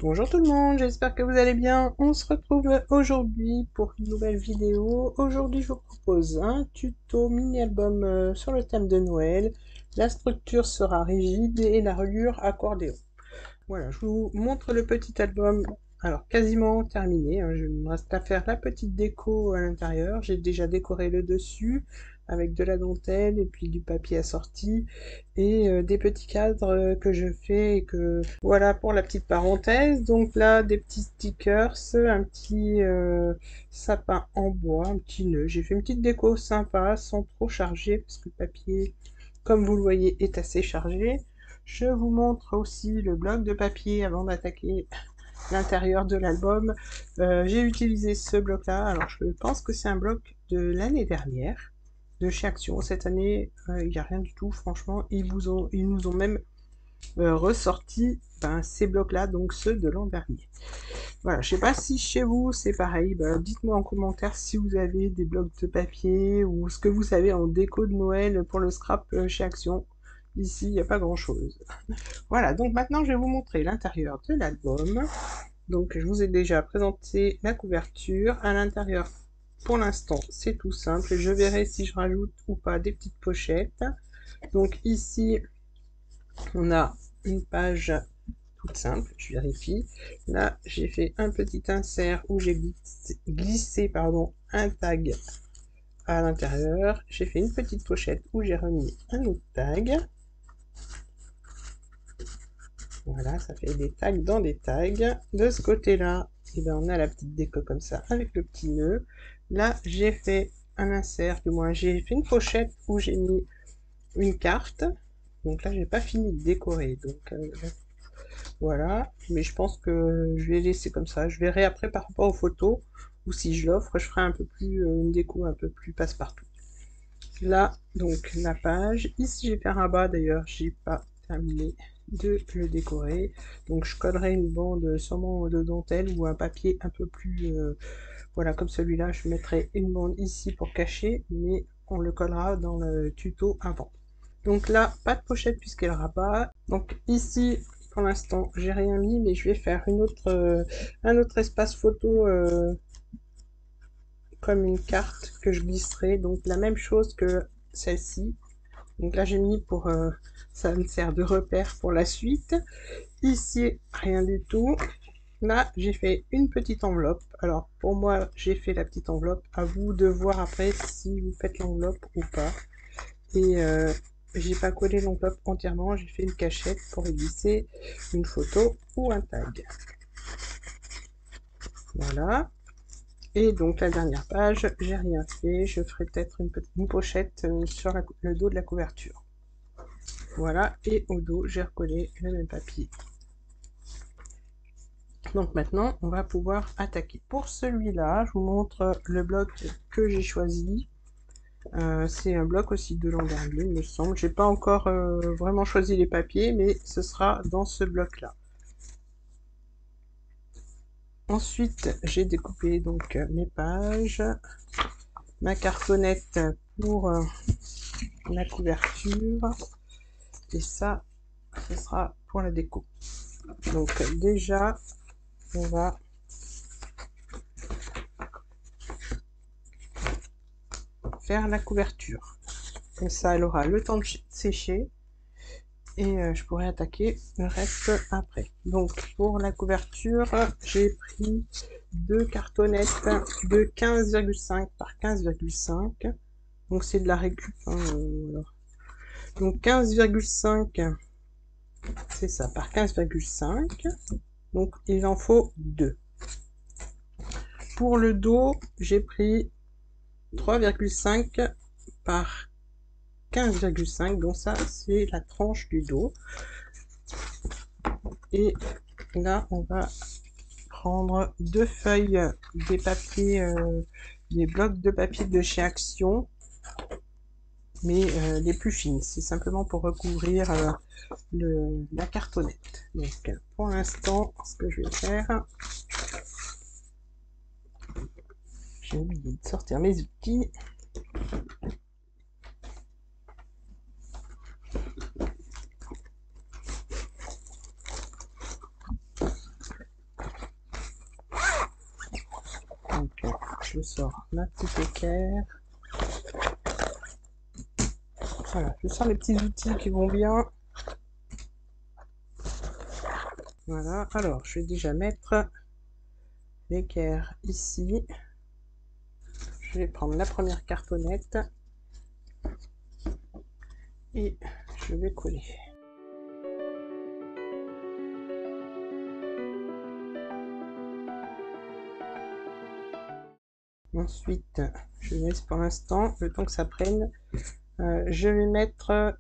Bonjour tout le monde, j'espère que vous allez bien. On se retrouve aujourd'hui pour une nouvelle vidéo. Aujourd'hui, je vous propose un tuto mini-album sur le thème de Noël. La structure sera rigide et la reliure accordéon. Voilà, je vous montre le petit album. Alors, quasiment terminé, hein. Il me reste à faire la petite déco à l'intérieur. J'ai déjà décoré le dessus avec de la dentelle et puis du papier assorti et des petits cadres que je fais et que voilà pour la petite parenthèse. Donc là, des petits stickers, un petit sapin en bois, un petit nœud. J'ai fait une petite déco sympa sans trop charger parce que le papier, comme vous le voyez, est assez chargé. Je vous montre aussi le bloc de papier avant d'attaquer l'intérieur de l'album. J'ai utilisé ce bloc-là. Alors, je pense que c'est un bloc de l'année dernière, de chez Action. Cette année, il n'y a rien du tout, franchement. Ils nous ont même ressorti ces blocs-là, donc ceux de l'an dernier. Voilà, je sais pas si chez vous c'est pareil. Dites-moi en commentaire si vous avez des blocs de papier ou ce que vous savez en déco de Noël pour le scrap chez Action. Ici, il n'y a pas grand-chose. Voilà, donc maintenant je vais vous montrer l'intérieur de l'album. Donc je vous ai déjà présenté la couverture. À l'intérieur, pour l'instant, c'est tout simple. Je verrai si je rajoute ou pas des petites pochettes. Donc ici, on a une page toute simple, je vérifie. Là, j'ai fait un petit insert où j'ai glissé un tag à l'intérieur. J'ai fait une petite pochette où j'ai remis un autre tag. Voilà, ça fait des tags dans des tags. De ce côté-là, on a la petite déco comme ça avec le petit nœud. Là, j'ai fait un insert, du moins j'ai fait une pochette où j'ai mis une carte. Donc là, j'ai pas fini de décorer. Donc voilà, mais je pense que je vais laisser comme ça. Je verrai après par rapport aux photos, ou si je l'offre, je ferai un peu plus une déco un peu plus passe-partout. Là, donc la page. Ici, j'ai fait un rabat d'ailleurs, j'ai pas terminé de le décorer. Donc je collerai une bande sûrement de dentelle ou un papier un peu plus voilà, comme celui-là. Je mettrai une bande ici pour cacher, mais on le collera dans le tuto avant. Donc là, pas de pochette puisqu'elle rabat. Donc ici, pour l'instant, j'ai rien mis, mais je vais faire un autre espace photo comme une carte que je glisserai. Donc la même chose que celle-ci. Donc là, j'ai mis pour... ça me sert de repère pour la suite. Ici, rien du tout. Là, j'ai fait une petite enveloppe. Alors, pour moi, j'ai fait la petite enveloppe. À vous de voir après si vous faites l'enveloppe ou pas. Et j'ai pas collé l'enveloppe entièrement. J'ai fait une cachette pour y glisser une photo ou un tag. Voilà. Et donc, la dernière page, j'ai rien fait. Je ferai peut-être une pochette sur le dos de la couverture. Voilà, et au dos, j'ai recollé le même papier. Donc maintenant, on va pouvoir attaquer. Pour celui-là, je vous montre le bloc que j'ai choisi. C'est un bloc aussi de l'an dernier, il me semble. J'ai pas encore vraiment choisi les papiers, mais ce sera dans ce bloc-là. Ensuite, j'ai découpé donc mes pages, ma cartonnette pour la couverture, et ça, ce sera pour la déco. Donc déjà, on va faire la couverture. Comme ça, elle aura le temps de sécher et je pourrai attaquer le reste après. Donc pour la couverture, j'ai pris deux cartonnettes de 15,5 par 15,5. Donc c'est de la récup. Voilà. Donc 15,5, c'est ça, par 15,5. Donc il en faut deux. Pour le dos, j'ai pris 3,5 par 15,5, donc ça c'est la tranche du dos. Et là on va prendre deux feuilles des papiers, des blocs de papier de chez Action, mais les plus fines, c'est simplement pour recouvrir la cartonnette. Donc pour l'instant, ce que je vais faire, j'ai oublié de sortir mes outils. je sors ma petite équerre. Voilà, je sors les petits outils qui vont bien. Voilà, alors je vais déjà mettre l'équerre ici. Je vais prendre la première cartonnette et je vais coller. Ensuite, je laisse pour l'instant, le temps que ça prenne, je vais mettre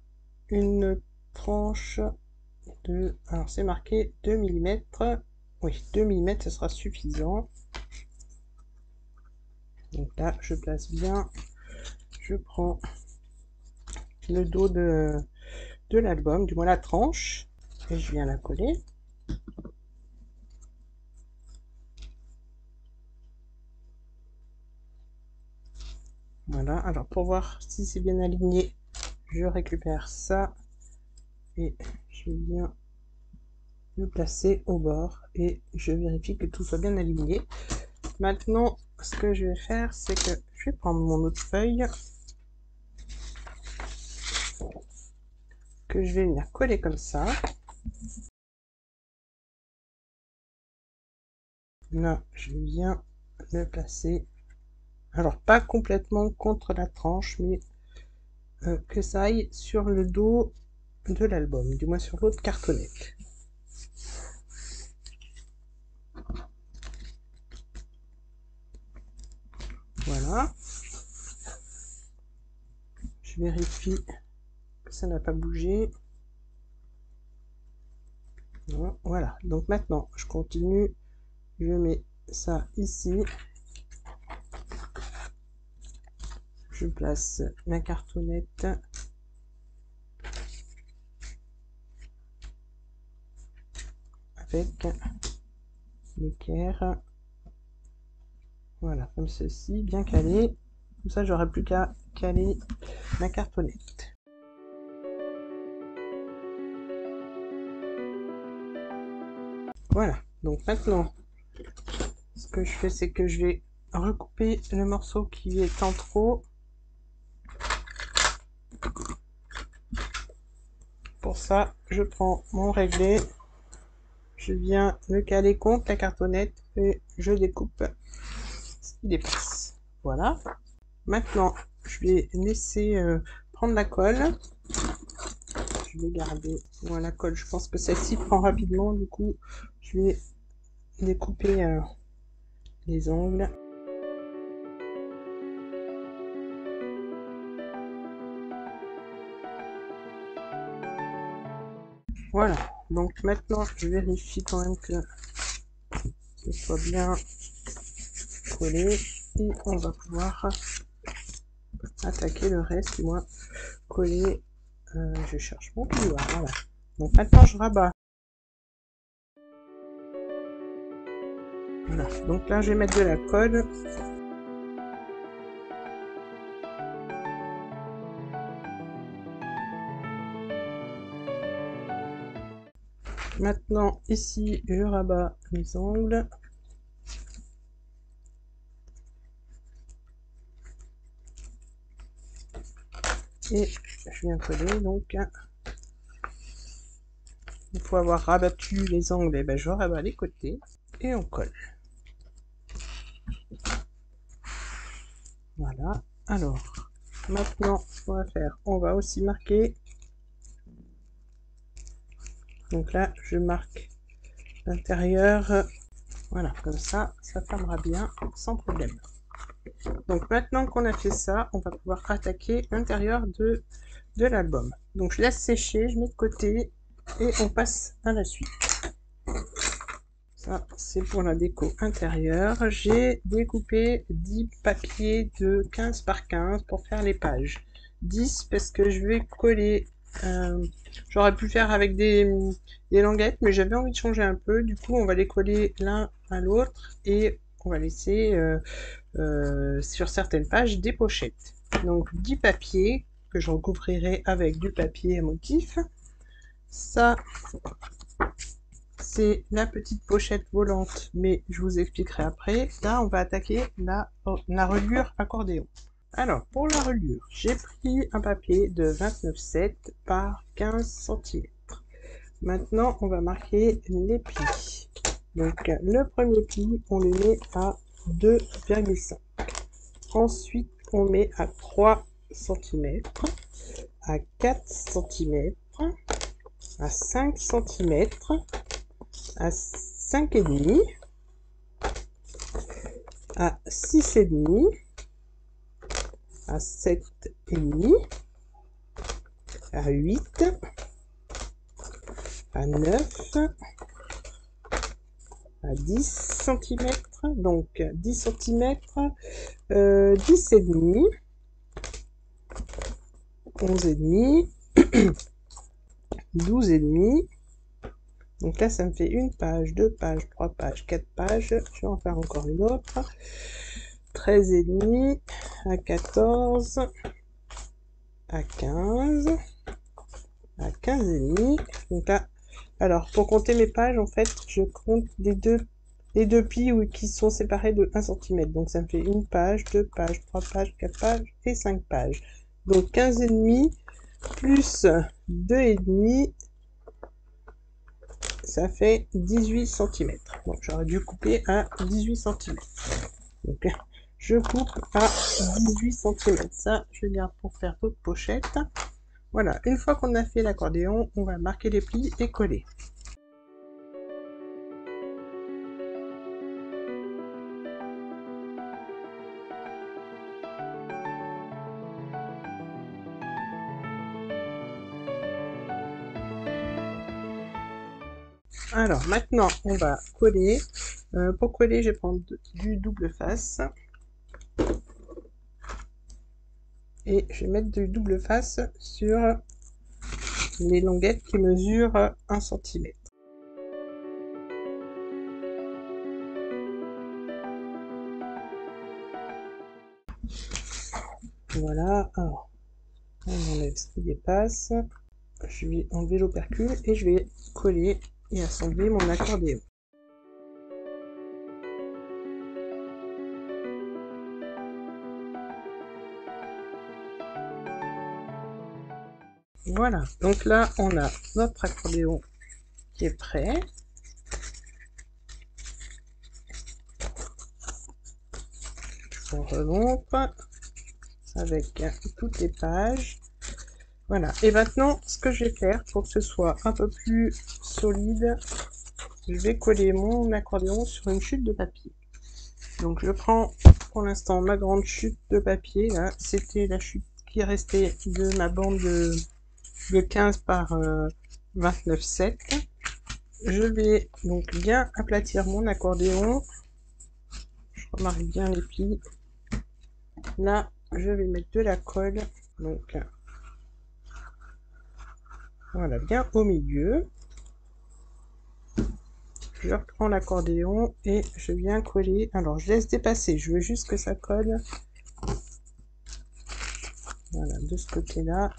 une tranche de... Alors c'est marqué 2 mm. Oui, 2 mm, ce sera suffisant. Donc là, je place bien. Je prends le dos de l'album, du moins la tranche, et je viens la coller. Voilà, alors pour voir si c'est bien aligné, je récupère ça et je viens le placer au bord et je vérifie que tout soit bien aligné. Maintenant, ce que je vais faire, c'est que je vais prendre mon autre feuille que je vais venir coller comme ça. Là, je viens le placer. Alors, pas complètement contre la tranche, mais que ça aille sur le dos de l'album, du moins sur l'autre cartonnette. Voilà. Je vérifie que ça n'a pas bougé. Voilà. Donc maintenant, je continue. Je mets ça ici. Je place la cartonnette. Avec l'équerre. Voilà, comme ceci, bien calé. Comme ça, j'aurai plus qu'à caler ma cartonnette. Voilà, donc maintenant, ce que je fais, c'est que je vais recouper le morceau qui est en trop. Pour ça, je prends mon réglé, je viens le caler contre la cartonnette et je découpe ce qui dépasse. Voilà. Maintenant, je vais laisser prendre la colle. Je vais garder la colle. Je pense que celle-ci prend rapidement. Du coup, je vais découper les ongles. Voilà. Donc maintenant, je vérifie quand même que ce soit bien collé. Et on va pouvoir attaquer le reste, du moins coller. Je cherche mon couloir. Voilà. Donc maintenant, je rabats. Voilà. Donc là, je vais mettre de la colle. Maintenant, ici, je rabats les ongles. Et je viens coller, donc une fois avoir rabattu les ongles, et ben je rabats les côtés et on colle. Voilà. Alors, maintenant, ce qu'on va faire, on va aussi marquer. Donc là, je marque l'intérieur. Voilà, comme ça, ça fermera bien sans problème. Donc maintenant qu'on a fait ça, on va pouvoir attaquer l'intérieur de l'album. Donc je laisse sécher, je mets de côté et on passe à la suite. Ça, c'est pour la déco intérieure. J'ai découpé 10 papiers de 15 par 15 pour faire les pages. 10 parce que je vais coller... J'aurais pu faire avec des languettes, mais j'avais envie de changer un peu. Du coup, on va les coller l'un à l'autre et on va laisser sur certaines pages des pochettes. Donc 10 papiers que je recouvrirai avec du papier à motif. Ça, c'est la petite pochette volante, mais je vous expliquerai après. Là, on va attaquer la reliure accordéon. Alors, pour la reliure, j'ai pris un papier de 29,7 par 15 cm. Maintenant, on va marquer les plis. Donc, le premier pli, on le met à 2,5. Ensuite, on met à 3 cm, à 4 cm, à 5 cm, à 5,5, à 6,5, à 7,5, à 8, à 9, à 10 cm, donc 10 cm, 10,5, 11,5, 12,5. Donc là, ça me fait une page, 2 pages, 3 pages, 4 pages. Je vais en faire encore une autre. 13,5, à 14, à 15, à 15,5. Donc là, alors pour compter mes pages, en fait, je compte les deux plis qui sont séparés de 1 cm. Donc ça me fait une page, 2 pages, 3 pages, 4 pages et 5 pages. Donc 15,5 plus 2,5, ça fait 18 cm. Bon, j'aurais dû couper à 18 cm. Donc je coupe à 18 cm. Ça, je garde pour faire d'autres pochettes. Voilà, une fois qu'on a fait l'accordéon, on va marquer les plis et coller. Alors maintenant, on va coller. Pour coller, je vais prendre du double face. Et je vais mettre du double face sur les languettes qui mesurent 1 cm. Voilà, alors on enlève ce qui dépasse. Je vais enlever l'opercule et je vais coller et assembler mon accordéon. Voilà, donc là on a notre accordéon qui est prêt. On remonte avec toutes les pages. Voilà, et maintenant ce que je vais faire pour que ce soit un peu plus solide, je vais coller mon accordéon sur une chute de papier. Donc je prends pour l'instant ma grande chute de papier, là, c'était la chute qui restait de ma bande de 15 par 29,7. Je vais donc bien aplatir mon accordéon. Je remarque bien les plis. Là, je vais mettre de la colle. Donc voilà, bien au milieu. Je reprends l'accordéon et je viens coller. Alors, je laisse dépasser. Je veux juste que ça colle. Voilà, de ce côté-là.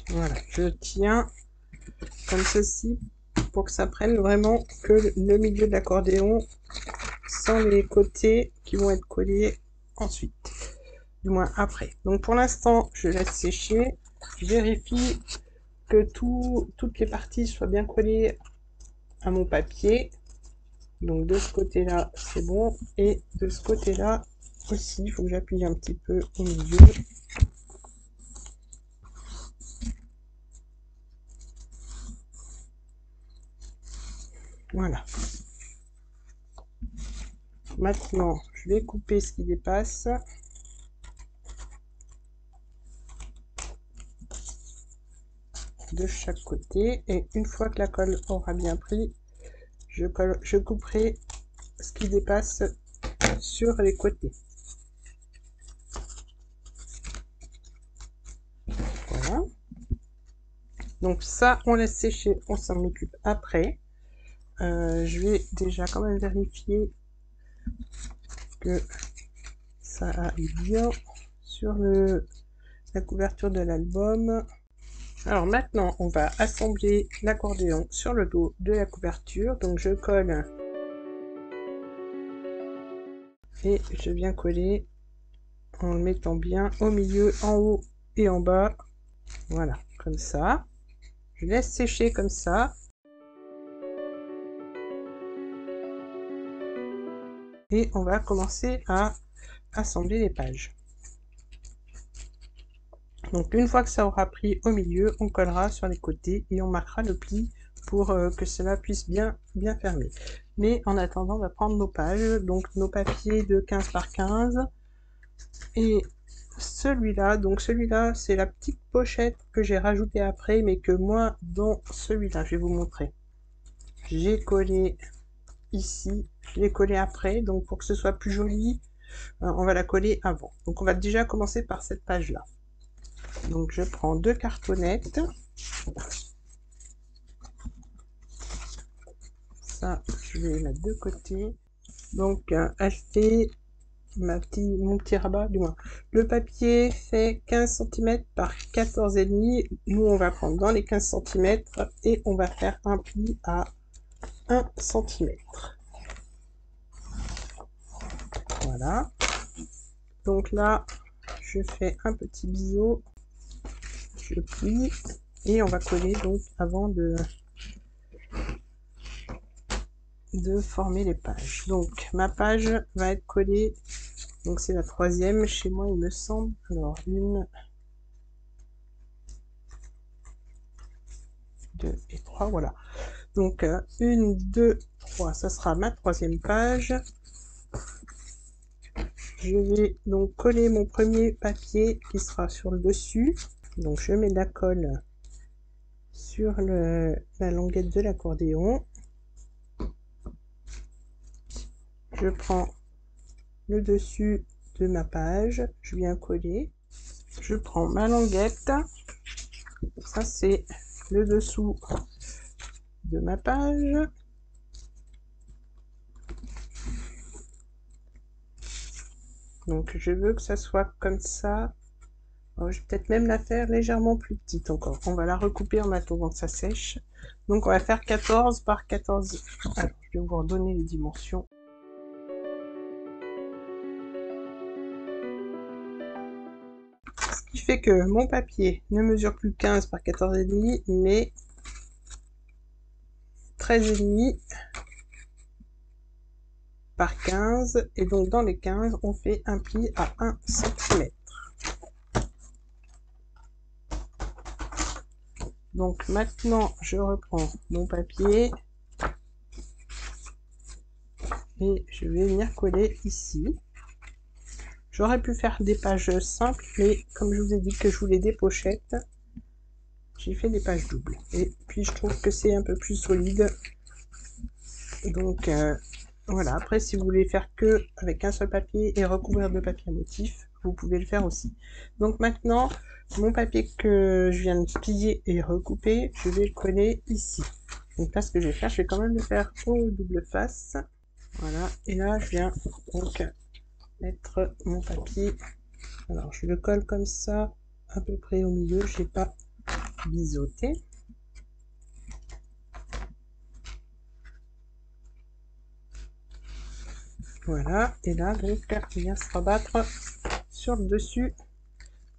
Voilà, je tiens comme ceci pour que ça prenne vraiment que le milieu de l'accordéon sans les côtés qui vont être collés ensuite, du moins après. Donc pour l'instant, je laisse sécher. Je vérifie que toutes les parties soient bien collées à mon papier. Donc de ce côté-là, c'est bon. Et de ce côté-là aussi, il faut que j'appuie un petit peu au milieu. Voilà. Maintenant, je vais couper ce qui dépasse. De chaque côté. Et une fois que la colle aura bien pris, je couperai ce qui dépasse sur les côtés. Voilà. Donc ça, on laisse sécher, on s'en occupe après. Je vais déjà quand même vérifier que ça aille bien sur la couverture de l'album. Alors maintenant, on va assembler l'accordéon sur le dos de la couverture. Donc je colle et je viens coller en le mettant bien au milieu, en haut et en bas. Voilà, comme ça. Je laisse sécher comme ça. Et on va commencer à assembler les pages. Donc une fois que ça aura pris au milieu, on collera sur les côtés et on marquera le pli pour que cela puisse bien fermer. Mais en attendant, on va prendre nos pages, donc nos papiers de 15 par 15. Et celui-là, donc celui-là, c'est la petite pochette que j'ai rajoutée après, mais que moi, dans celui-là, je vais vous montrer. J'ai collé ici, je l'ai collé après, donc pour que ce soit plus joli, on va la coller avant. Donc on va déjà commencer par cette page-là. Donc je prends 2 cartonnettes. Ça, je vais les mettre de côté. Donc elle fait mon petit rabat, du moins. Le papier fait 15 cm par 14,5. Nous, on va prendre dans les 15 cm et on va faire un pli à 1 cm. Voilà. Donc là, je fais un petit biseau. Je plie et on va coller donc avant de former les pages. Donc ma page va être collée, donc c'est la 3e chez moi il me semble. Alors 1, 2 et 3, voilà. Donc 1, 2, 3, ça sera ma 3e page. Je vais donc coller mon premier papier qui sera sur le dessus. Donc je mets de la colle sur la languette de l'accordéon. Je prends le dessus de ma page, je viens coller. Je prends ma languette. Ça c'est le dessous de ma page. Donc je veux que ça soit comme ça. Alors, je vais peut-être même la faire légèrement plus petite encore. On va la recouper en attendant que ça sèche. Donc on va faire 14 par 14. Alors je vais vous redonner les dimensions. Ce qui fait que mon papier ne mesure plus 15 par 14,5 mais 13,5 par 15, et donc dans les 15 on fait un pli à 1 cm. Donc maintenant je reprends mon papier et je vais venir coller ici. J'aurais pu faire des pages simples, mais comme je vous ai dit que je voulais des pochettes, j'ai fait des pages doubles. Et puis je trouve que c'est un peu plus solide. Donc voilà, après si vous voulez faire que avec un seul papier et recouvrir de papier à motif, vous pouvez le faire aussi. Donc maintenant, mon papier que je viens de plier et recouper, je vais le coller ici. Donc là ce que je vais faire, je vais quand même le faire au double face. Voilà, et là je viens donc mettre mon papier. Alors je le colle comme ça, à peu près au milieu, je n'ai pas biseauté. Voilà, et là donc il vient se rabattre sur le dessus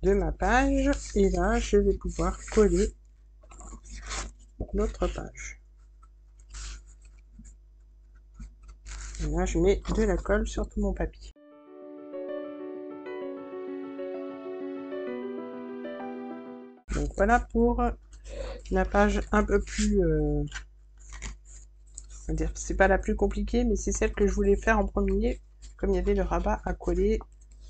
de ma page, et là je vais pouvoir coller l'autre page. Et là je mets de la colle sur tout mon papier. Donc voilà pour la page un peu plus... c'est pas la plus compliquée, mais c'est celle que je voulais faire en premier, comme il y avait le rabat à coller,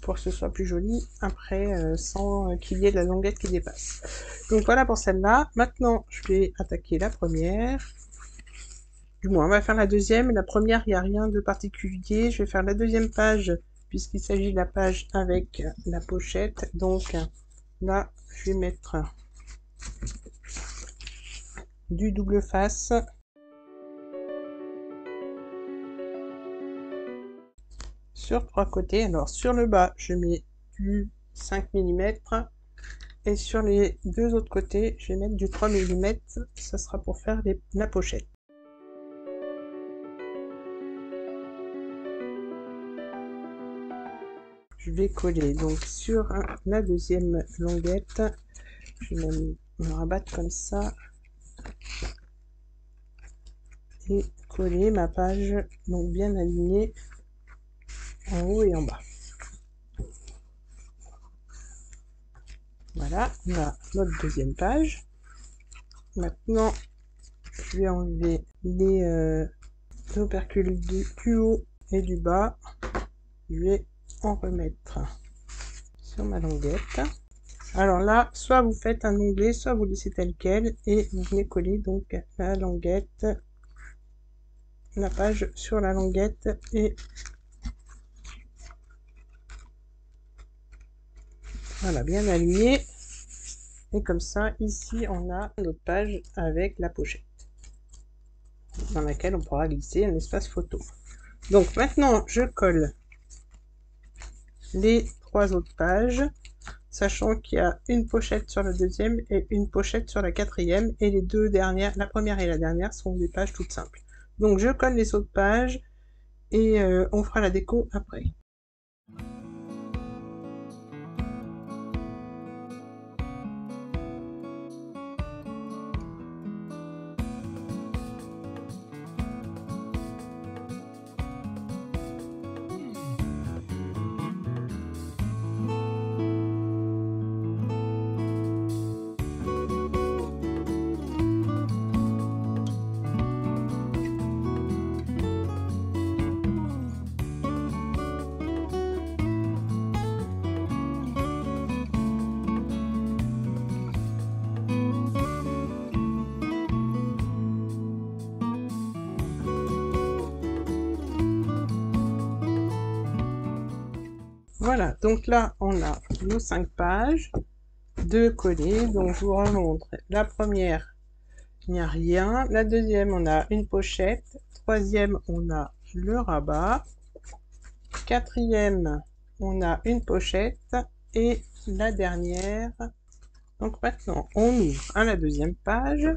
pour que ce soit plus joli après, sans qu'il y ait de la languette qui dépasse. Donc voilà pour celle-là. Maintenant, je vais attaquer la première. Du moins, on va faire la deuxième. La première, il n'y a rien de particulier. Je vais faire la deuxième page, puisqu'il s'agit de la page avec la pochette. Donc là, je vais mettre du double face. Sur 3 côtés. Alors sur le bas, je mets du 5 mm Et sur les deux autres côtés, je vais mettre du 3 mm, ça sera pour faire la pochette. Je vais coller donc sur la deuxième languette, je vais même me rabattre comme ça et coller ma page donc bien alignée en haut et en bas. Voilà, on a notre deuxième page. Maintenant, je vais enlever les opercules du haut et du bas. Je vais en remettre sur ma languette. Alors là, soit vous faites un onglet, soit vous laissez tel quel et vous venez coller donc la languette, la page sur la languette et voilà, bien aligné. Et comme ça, ici, on a notre page avec la pochette dans laquelle on pourra glisser un espace photo. Donc maintenant, je colle les trois autres pages, sachant qu'il y a une pochette sur la deuxième et une pochette sur la quatrième, et les deux dernières, la première et la dernière, sont des pages toutes simples. Donc je colle les autres pages et on fera la déco après. Voilà, donc là on a nos 5 pages de coller. Donc je vous remontre. La première, il n'y a rien. La deuxième, on a une pochette. Troisième, on a le rabat. Quatrième, on a une pochette. Et la dernière. Donc maintenant, on ouvre à la deuxième page.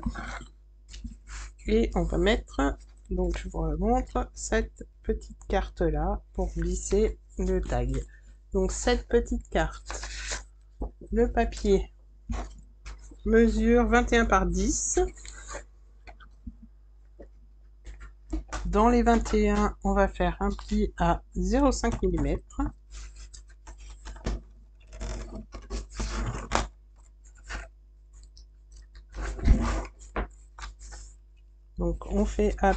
Et on va mettre, donc je vous remontre, cette petite carte là pour glisser le tag. Donc cette petite carte, le papier mesure 21 par 10. Dans les 21, on va faire un pli à 0,5 mm. Donc on fait un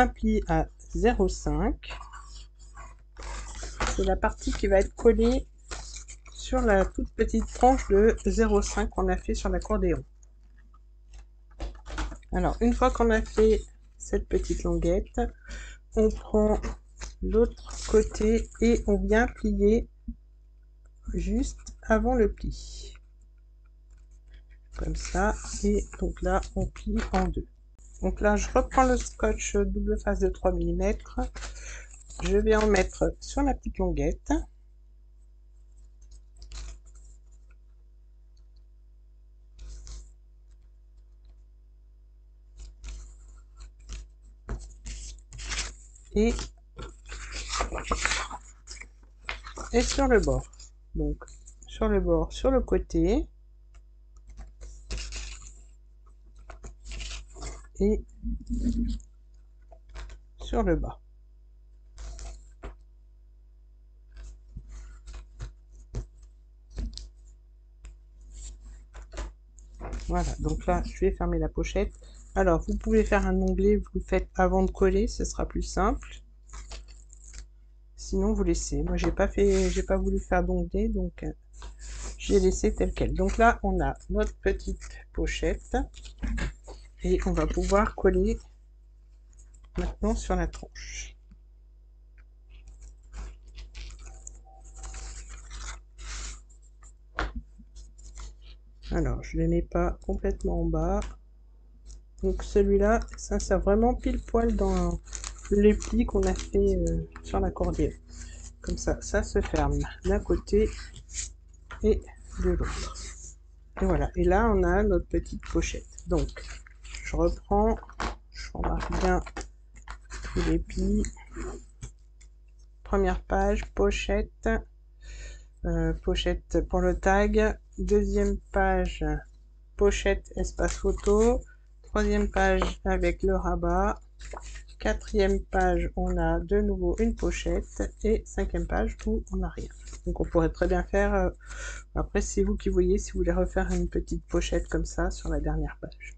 pli à 0,5. C'est la partie qui va être collée sur la toute petite tranche de 0,5 qu'on a fait sur l'accordéon. Alors une fois qu'on a fait cette petite languette, on prend l'autre côté et on vient plier juste avant le pli. Comme ça, et donc là on plie en deux. Donc là je reprends le scotch double face de 3 mm. Je vais en mettre sur la petite languette. Et sur le bord. Donc sur le bord, sur le côté. Et sur le bas. Voilà, donc là je vais fermer la pochette. Alors vous pouvez faire un onglet, vous le faites avant de coller, ce sera plus simple. Sinon vous laissez. Moi j'ai pas voulu faire d'onglet, donc j'ai laissé tel quel. Donc là on a notre petite pochette et on va pouvoir coller maintenant sur la tranche. Alors je ne les mets pas complètement en bas. Donc celui-là, ça sert vraiment pile poil dans les plis qu'on a fait sur l'accordéon. Comme ça, ça se ferme d'un côté et de l'autre. Et voilà, et là on a notre petite pochette. Donc je reprends, je remarque bien tous les plis. Première page, pochette, pochette pour le tag. Deuxième page, pochette espace photo. Troisième page avec le rabat. Quatrième page, on a de nouveau une pochette. Et cinquième page où on n'a rien. Donc on pourrait très bien faire, après c'est vous qui voyez si vous voulez refaire une petite pochette comme ça sur la dernière page.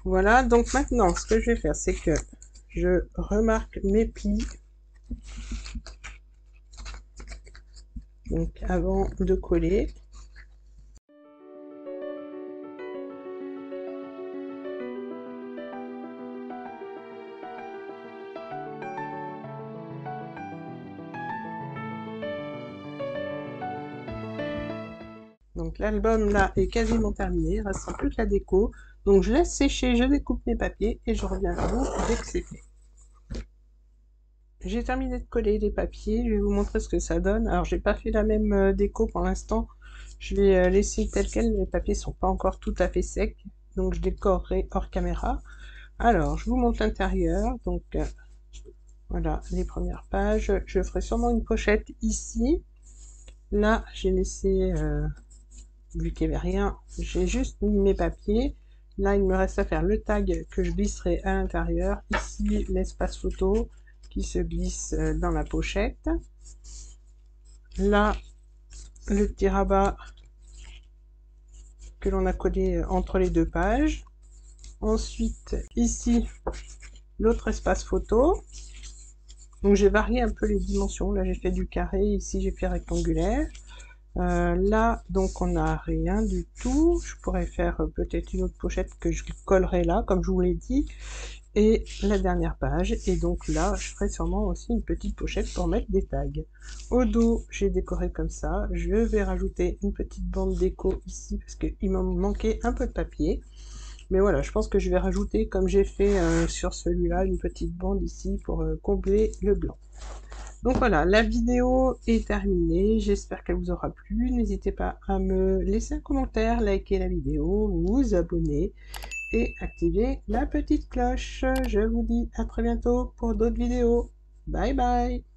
Voilà, donc maintenant ce que je vais faire, c'est que je remarque mes plis. Donc avant de coller. Donc l'album là est quasiment terminé, il ne reste plus que la déco. Donc je laisse sécher, je découpe mes papiers et je reviens vers vous dès que c'est fait. J'ai terminé de coller les papiers, je vais vous montrer ce que ça donne. Alors j'ai pas fait la même déco pour l'instant, je vais laisser tel quel, les papiers sont pas encore tout à fait secs, donc je décorerai hors caméra. Alors je vous montre l'intérieur, donc voilà les premières pages, je ferai sûrement une pochette ici. Là j'ai laissé... vu qu'il n'y avait rien, j'ai juste mis mes papiers. Là, il me reste à faire le tag que je glisserai à l'intérieur. Ici, l'espace photo qui se glisse dans la pochette. Là, le petit rabat que l'on a collé entre les deux pages. Ensuite, ici, l'autre espace photo. Donc, j'ai varié un peu les dimensions. Là, j'ai fait du carré. Ici, j'ai fait rectangulaire. Là, donc on n'a rien du tout. Je pourrais faire peut-être une autre pochette que je collerai là, comme je vous l'ai dit. Et la dernière page. Et donc là, je ferai sûrement aussi une petite pochette pour mettre des tags. Au dos, j'ai décoré comme ça. Je vais rajouter une petite bande déco ici, parce qu'il m'en manquait un peu de papier. Mais voilà, je pense que je vais rajouter, comme j'ai fait sur celui-là, une petite bande ici pour combler le blanc. Donc voilà, la vidéo est terminée, j'espère qu'elle vous aura plu. N'hésitez pas à me laisser un commentaire, liker la vidéo, vous abonner et activer la petite cloche. Je vous dis à très bientôt pour d'autres vidéos. Bye bye!